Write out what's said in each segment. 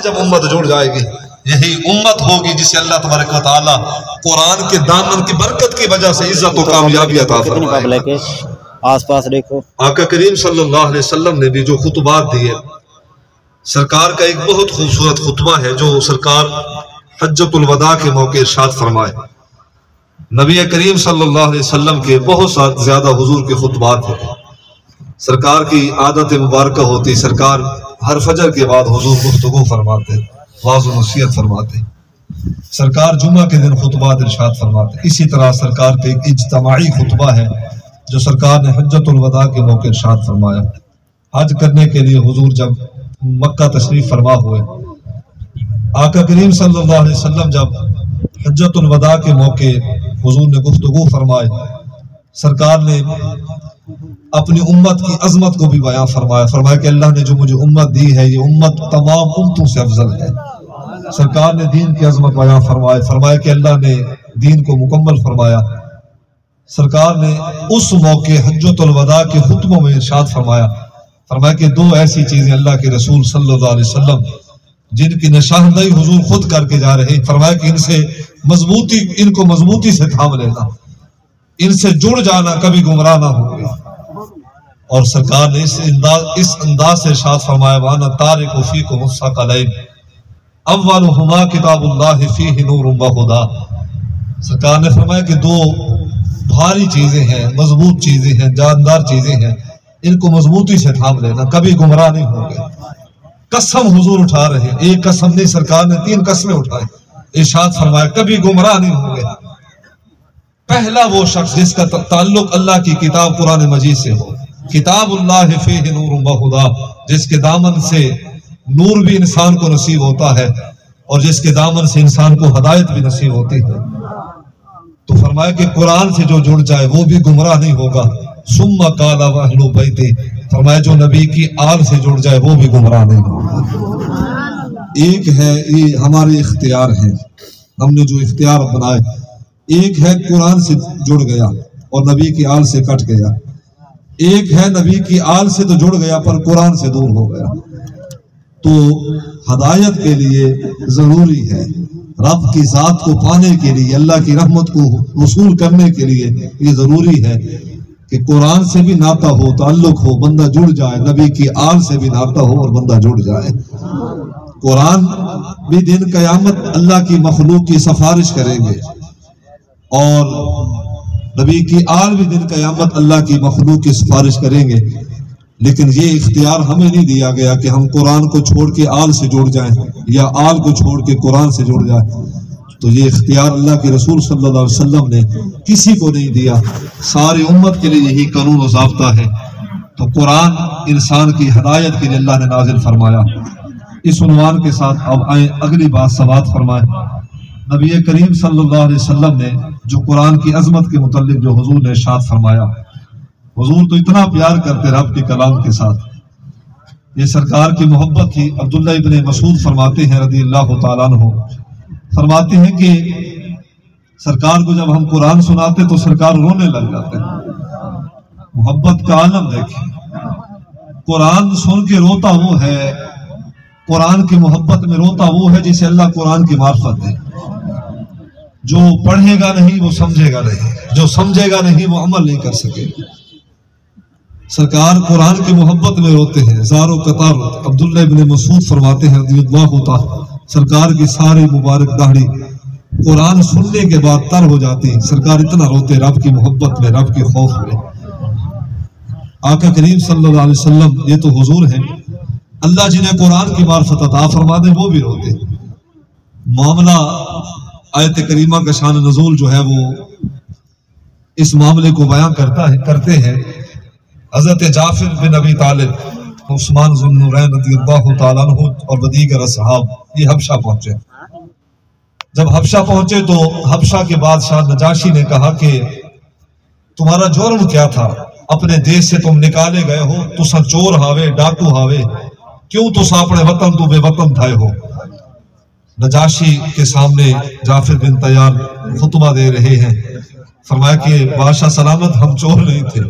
جب امت جڑ جائے گی یہی امت ہوگی جسے اللہ تبارک و تعالی قرآن کے دامن کی برکت کی وجہ سے عزت و کامیابی عطا فرمائے۔ آس پاس دیکھو، آقا کریم صلی اللہ علیہ وسلم نے بھی جو خطبات دیے، سرکار کا ایک بہت خوبصورت خطبہ ہے جو سرکار حجۃ الوداع کے موقع ارشاد فرمائے۔ نبی کریم صلی اللہ علیہ وسلم کے بہت زیادہ حضور کے خطبات ہیں۔ سرکار کی عادت مبارکہ ہوتی، سرکار ہر فجر کے بعد حضور گفتگو فرماتے، واعظ و نصیحت فرماتے، سرکار جمعہ کے دن خطبات ارشاد فرماتے۔ اسی طرح سرکار کے ایک اجتماعی خطبہ ہے جو سرکار نے حجۃ الوداع کے موقع ارشاد فرمایا۔ حج کرنے کے لیے حضور جب مکہ تشریف فرما ہوئے، آقا کریم صلی اللہ علیہ وسلم جب حجۃ الوداع کے موقع حضور نے گفتگو فرمائے، سرکار نے اپنی امت کی عظمت کو بھی بیان فرمایا، فرمایا کہ اللہ نے جو مجھے امت دی ہے یہ امت تمام امتوں سے افضل ہے۔ سرکار نے دین کی عظمت بیان فرمائے، فرمایا کہ اللہ نے دین کو مکمل فرمایا۔ سرکار نے اس موقع حجۃ الوداع کے خطبوں میں ارشاد فرمایا، فرمایا کہ دو ایسی چیزیں اللہ کے رسول صلی اللہ علیہ وسلم جن کی نشاندہی حضور خود کر کے جا رہے، فرمایا کہ ان کو مضبوطی سے تھام لینا، ان سے جڑ جانا، کبھی گمراہ نہ ہوں گے۔ اور سرکار نے اس انداز سے ارشاد فرمایا، وَأَنَا تَارِكُ فِيكُمُ الثَّقَلَيْنِ أَوَّلُهُمَا كِتَابُ اللَّهِ فِيهِ نُورٌ وَهُدًى۔ سرکار نے فرمایا کہ دو بھاری چیزیں ہیں، مضبوط چیزیں ہیں، جاندار چیزیں ہیں، ان کو مضبوطی سے تھام لینا، کبھی گمراہ نہیں ہوں گے۔ قسم حضور اٹھا رہے، ایک قسم نہیں، سرکار نے 3 قسمیں اٹھائے، ارشاد فرمایا کبھی گمراہ نہیں ہوں گے۔ پہلا وہ شخص جس کا تعلق اللہ کی کتاب قرآن مجید سے ہو، کتاب اللہ فیہ نور وہدیٰ، جس کے دامن سے نور بھی انسان کو نصیب ہوتا ہے اور جس کے دامن سے انسان کو ہدایت بھی نصیب ہوتی ہے۔ تو فرمایا کہ قرآن سے جو جڑ جائے وہ بھی گمراہ نہیں ہوگا۔ ثم قال واہل بیتہ، فرمایا جو نبی کی آل سے جڑ جائے وہ بھی گمراہ نہیں ہوگا۔ ایک ہے یہ ہمارے اختیار ہیں، ہم نے جو اختیار بنائے، ایک ہے قرآن سے جڑ گیا اور نبی کی آل سے کٹ گیا، ایک ہے نبی کی آل سے تو جڑ گیا پر قرآن سے دور ہو گیا۔ تو ہدایت کے لیے ضروری ہے، رب کی ذات کو پانے کے لیے، اللہ کی رحمت کو وصول کرنے کے لیے یہ ضروری ہے کہ قرآن سے بھی ناطہ ہو، تعلق ہو، بندہ جڑ جائے، نبی کی آل سے بھی ناطہ ہو اور بندہ جڑ جائے۔ قرآن بھی دن قیامت اللہ کی مخلوق کی سفارش کریں گے اور نبی کی آل بھی دن قیامت اللہ کی مخلوق کی سفارش کریں گے، لیکن یہ اختیار ہمیں نہیں دیا گیا کہ ہم قرآن کو چھوڑ کے آل سے جڑ جائیں یا آل کو چھوڑ کے قرآن سے جڑ جائیں۔ تو یہ اختیار اللہ کے رسول صلی اللہ علیہ وسلم نے کسی کو نہیں دیا، ساری امت کے لیے یہی قانون و ضابطہ ہے۔ تو قرآن انسان کی ہدایت کے لیے اللہ نے نازل فرمایا۔ اس عنوان کے ساتھ اب آئیں اگلی بات سماعت فرمائیں۔ نبی کریم صلی اللہ علیہ وسلم نے جو قرآن کی عظمت کے متعلق جو حضور نے ارشاد فرمایا، حضور تو اتنا پیار کرتے رب کے کلام کے ساتھ، یہ سرکار کی محبت تھی۔ عبداللہ ابن مسعود فرماتے ہیں رضی اللہ تعالیٰ عنہ، فرماتے ہیں کہ سرکار کو جب ہم قرآن سناتے تو سرکار رونے لگ جاتے ہیں۔ محبت کا عالم دیکھیں، قرآن سن کے روتا وہ ہے، قرآن کی محبت میں روتا وہ ہے جسے اللہ قرآن کی معرفت دے۔ جو پڑھے گا نہیں وہ سمجھے گا نہیں، جو سمجھے گا نہیں وہ عمل نہیں کر سکے۔ سرکار قرآن کی محبت میں روتے ہیں، زاروں قطار روتے۔ عبداللہ ابن مسعود فرماتے ہیں رضی اللہ عنہ، سرکار کی ساری مبارک داڑھی قرآن سننے کے بعد تر ہو جاتی، سرکار اتنا روتے رب کی محبت میں، رب کے خوف میں۔ آقا کریم صلی اللہ علیہ وسلم یہ تو حضور ہیں، اللہ جنہیں قرآن کی معرفت عطا فرما دے وہ بھی روتے۔ معاملہ آیت کریمہ کا شان نزول جو ہے وہ اس معاملے کو بیان کرتے ہیں۔ حضرت جعفر بن ابی طالب، عثمان ذو النورین رضی اللہ تعالیٰ عنہ اور دیگر اصحاب یہ حبشہ پہنچے۔ جب حبشہ پہنچے تو حبشہ کے بادشاہ نجاشی نے کہا کہ تمہارا جرم کیا تھا؟ اپنے دیش سے تم نکالے گئے ہو، تسا چور ہاوے، ڈاکو ہاوے، کیوں تسا اپنے وطن تو بے وطن تھائے ہو؟ نجاشی کے سامنے جعفر بن طیار خطبہ دے رہے ہیں، فرمایا کہ بادشاہ سلامت ہم چور نہیں تھے،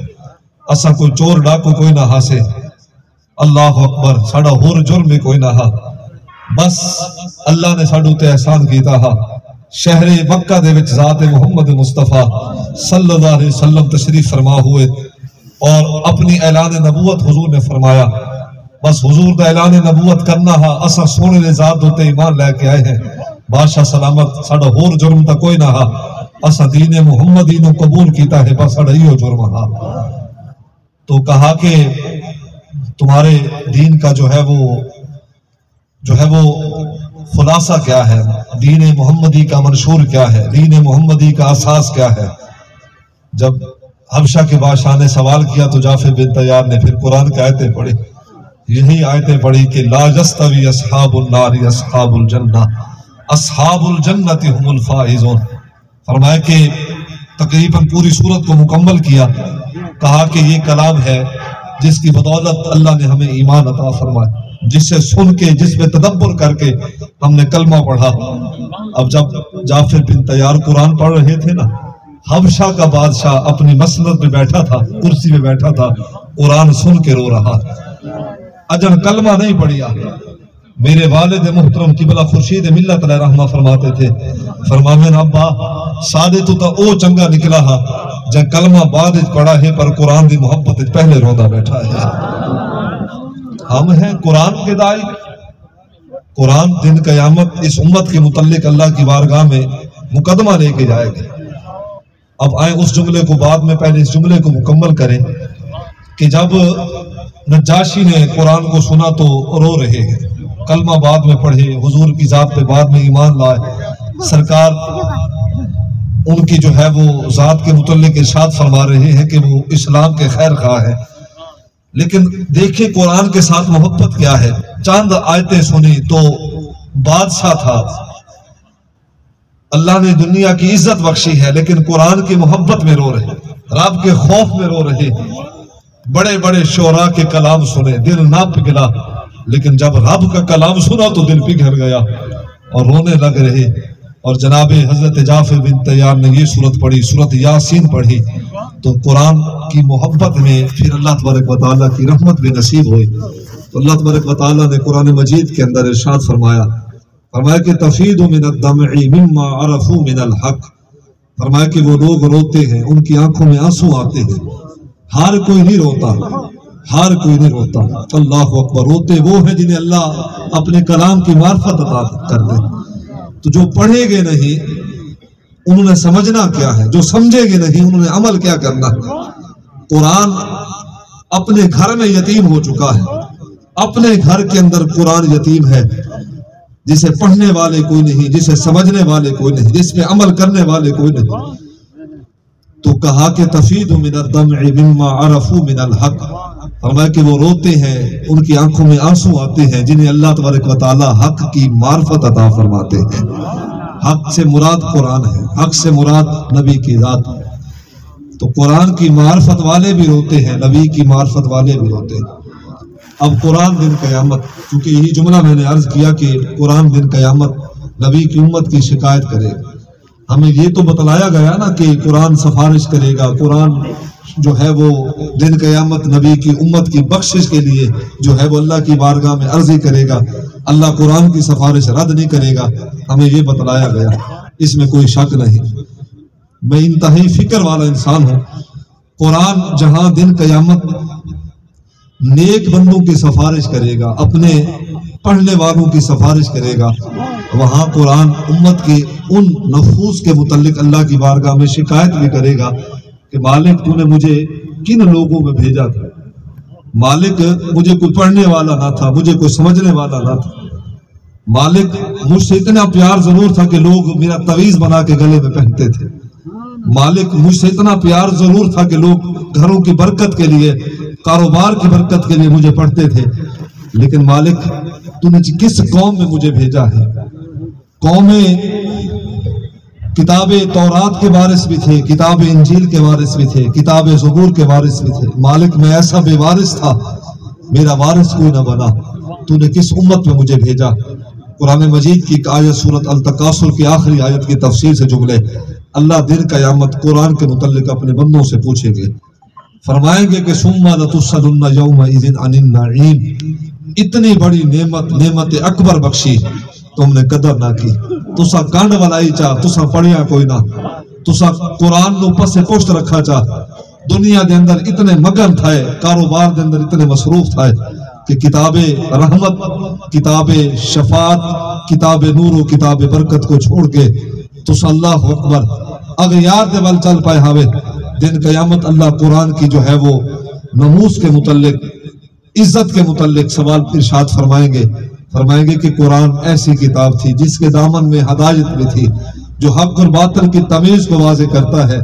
اسا کوئی چور ڈاکو کوئی نہ ہاسے، اللہ اکبر، ساڑا ہور جرم میں کوئی نہ ہا۔ بس اللہ نے ساڈے تے احسان کیتا ہا، شہر مکہ دے وچ ذات محمد مصطفیٰ صلی اللہ علیہ وسلم تشریف فرما ہوئے اور اپنی اعلان نبوت حضور نے فرمایا، بس حضور دا اعلان نبوت کرنا ہا، اساں سونے دے ذات تے ایمان لے کے آئے ہیں، بادشاہ سلامت ساڈا ہور جرم تا کوئی نہ ہا، اساں دین محمدی نو قبول کیتا ہے، بس ساڈا ایہو جرم ہا۔ تو کہا کہ تمہارے دین کا جو ہے وہ خلاصہ کیا ہے، دین محمدی کا منشور کیا ہے، دین محمدی کا اساس کیا ہے۔ جب حبشہ کے بادشاہ نے سوال کیا تو جعفر بن طیار نے پھر قرآن کی آیتیں پڑھی، یہی آیتیں پڑھی کہ لا یستوی اصحاب النار اصحاب الجنہ اصحاب الجنۃ هم الفائزون۔ فرمایا کہ تقریباً پوری سورت کو مکمل کیا، کہا کہ یہ کلام ہے جس کی بدولت اللہ نے ہمیں ایمان عطا فرمایا، جس سے سن کے، جس میں تدبر کر کے ہم نے کلمہ پڑھا۔ اب جب جعفر بن طیار قرآن پڑھ رہے تھے نا، حبشہ کا بادشاہ اپنی مسند پہ بیٹھا تھا، کرسی پہ بیٹھا تھا، قرآن سن کے رو رہا، اجن کلمہ نہیں پڑھیا۔ میرے والد محترم قبلہ خورشید ملت علیہ رحمہ فرماتے تھے، فرماویں ابا سادے تو او چنگا نکلا ہا جے کلمہ بعد پڑھا ہے پر قرآن دی محبت پہلے رودا بیٹھا ہے۔ ہم ہیں قرآن کے دائی، قرآن دن قیامت اس امت کے متعلق اللہ کی بارگاہ میں مقدمہ لے کے جائے گا۔ اب آئیں اس جملے کو بعد میں، پہلے اس جملے کو مکمل کریں کہ جب نجاشی نے قرآن کو سنا تو رو رہے ہیں، کلمہ بعد میں پڑھے، حضور کی ذات پہ بعد میں ایمان لائے، سرکار ان کی جو ہے وہ ذات کے متعلق ارشاد فرما رہے ہیں کہ وہ اسلام کے خیر خواہ ہے، لیکن دیکھیں قرآن کے ساتھ محبت کیا ہے۔ چند آیتیں سنی تو بادشاہ تھا، اللہ نے دنیا کی عزت بخشی ہے لیکن قرآن کی محبت میں رو رہے، رب کے خوف میں رو رہے، بڑے بڑے شعراء کے کلام سنے، دل نہ پگھلا، لیکن جب رب کا کلام سنا تو دل پگھل گیا اور رونے لگ رہے۔ اور جناب حضرت جعفر بن طیار نے یہ سورت پڑھی، سورت یاسین پڑھی، تو قرآن کی محبت میں پھر اللہ تبارک و تعالیٰ کی رحمت بھی نصیب ہوئی۔ تو اللہ تبارک و تعالیٰ نے قرآن مجید کے اندر ارشاد فرمایا کہ تفید من الدمع مما عرفوا من الحق، فرمایا کہ وہ لوگ روتے ہیں، ان کی آنکھوں میں آنسو آتے ہیں، ہر کوئی نہیں روتا، ہر کوئی نہیں روتا، اللہ اکبر، روتے وہ ہیں جنہیں اللہ اپنے کلام کی معرفت عطا کر دے۔ تو جو پڑھیں گے نہیں انہوں نے سمجھنا کیا ہے، جو سمجھیں گے نہیں انہوں نے عمل کیا کرنا ہے۔ قرآن اپنے گھر میں یتیم ہو چکا ہے، اپنے گھر کے اندر قرآن یتیم ہے، جسے پڑھنے والے کوئی نہیں، جسے سمجھنے والے کوئی نہیں، جس پہ عمل کرنے والے کوئی نہیں۔ تو کہا کہ تفید من الدمع مما عرفوا من الحق، فرمایا کہ وہ روتے ہیں، ان کی آنکھوں میں آنسو آتے ہیں جنہیں اللہ تبارک و تعالی حق کی معرفت عطا فرماتے ہیں۔ حق سے مراد قرآن ہے، حق سے مراد نبی کی ذات۔ تو قرآن کی معرفت والے بھی روتے ہیں، نبی کی معرفت والے بھی روتے ہیں۔ اب قرآن دن قیامت، چونکہ یہی جملہ میں نے عرض کیا کہ قرآن دن قیامت نبی کی امت کی شکایت کرے، ہمیں یہ تو بتلایا گیا نا کہ قرآن سفارش کرے گا، قرآن جو ہے وہ دن قیامت نبی کی امت کی بخشش کے لیے جو ہے وہ اللہ کی بارگاہ میں عرضی کرے گا، اللہ قرآن کی سفارش رد نہیں کرے گا، ہمیں یہ بتلایا گیا، اس میں کوئی شک نہیں۔ میں انتہائی فکر والا انسان ہوں، قرآن جہاں دن قیامت نیک بندوں کی سفارش کرے گا، اپنے پڑھنے والوں کی سفارش کرے گا، وہاں قرآن امت کے ان نفوس کے متعلق اللہ کی بارگاہ میں شکایت بھی کرے گا کہ مالک تو نے مجھے کن لوگوں میں بھیجا تھا، مالک مجھے کوئی پڑھنے والا نہ تھا، مجھے کوئی سمجھنے والا نہ تھا، مالک مجھ سے اتنا پیار ضرور تھا کہ لوگ میرا تعویذ بنا کے گلے میں پہنتے تھے، مالک مجھ سے اتنا پیار ضرور تھا کہ لوگ گھروں کی برکت کے لیے، کاروبار کی برکت کے لیے مجھے پڑھتے تھے، لیکن مالک تو نے کس قوم میں مجھے بھیجا ہے؟ قومیں کتاب تورات کے وارث بھی تھے، کتاب انجیل کے وارث بھی تھے، کتاب زبور کے وارث بھی تھے، مالک میں ایسا بے وارث تھا، میرا وارث کوئی نہ بنا، تو نے کس امت میں مجھے بھیجا؟ قرآن مجید کی ایک آیت سورت التکاثر کی آخری آیت کی تفسیر سے جملے، اللہ دن قیامت قرآن کے متعلق اپنے بندوں سے پوچھیں گے، فرمائیں گے کہ ثم لتسألن یومئذ عن النعیم، اتنی بڑی نعمت اکبر بخشی تم نے قدر نہ کی. تسا کنڈ ولائی چاہ تسا پڑھیا کوئی نہ, تسا قرآن نو پسے پوشت رکھا چاہ, دنیا دے اندر اتنے مگن تھائے, کاروبار دے اندر اتنے مصروف تھائے کہ کتاب رحمت, کتاب شفاعت, کتاب نور و کتاب برکت کو چھوڑ کے تسا اللہ اکبر اغیار دے ول چل پائے ہاوے. دن قیامت اللہ قرآن کی جو ہے وہ نموز کے متعلق, عزت کے متعلق سوال ارشاد فرمائیں گے کہ قرآن ایسی کتاب تھی جس کے دامن میں ہدایت بھی تھی, جو حق اور باطل کی تمیز کو واضح کرتا ہے.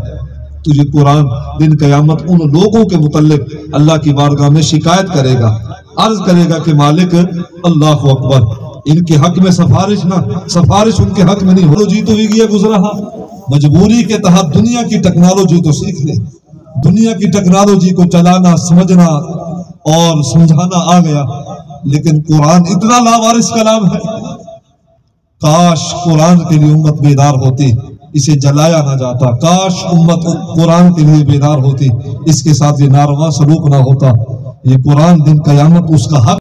تجھے قرآن دن قیامت ان لوگوں کے متعلق اللہ کی بارگاہ میں شکایت کرے گا, عرض کرے گا کہ مالک اللہ اکبر, ان کے حق میں سفارش ان کے حق میں نہیں ہو. جی تو بھی گیا گزرا, مجبوری کے تحت دنیا کی ٹیکنالوجی تو سیکھ لے, دنیا کی ٹیکنالوجی کو چلانا, سمجھنا اور سمجھانا آ گیا, لیکن قرآن اتنا لاوارث کلام ہے. کاش قرآن کے لیے امت بیدار ہوتی, اسے جلایا نہ جاتا. کاش امت قرآن کے لیے بیدار ہوتی, اس کے ساتھ یہ ناروا سلوک نہ ہوتا. یہ قرآن دن قیامت اس کا حق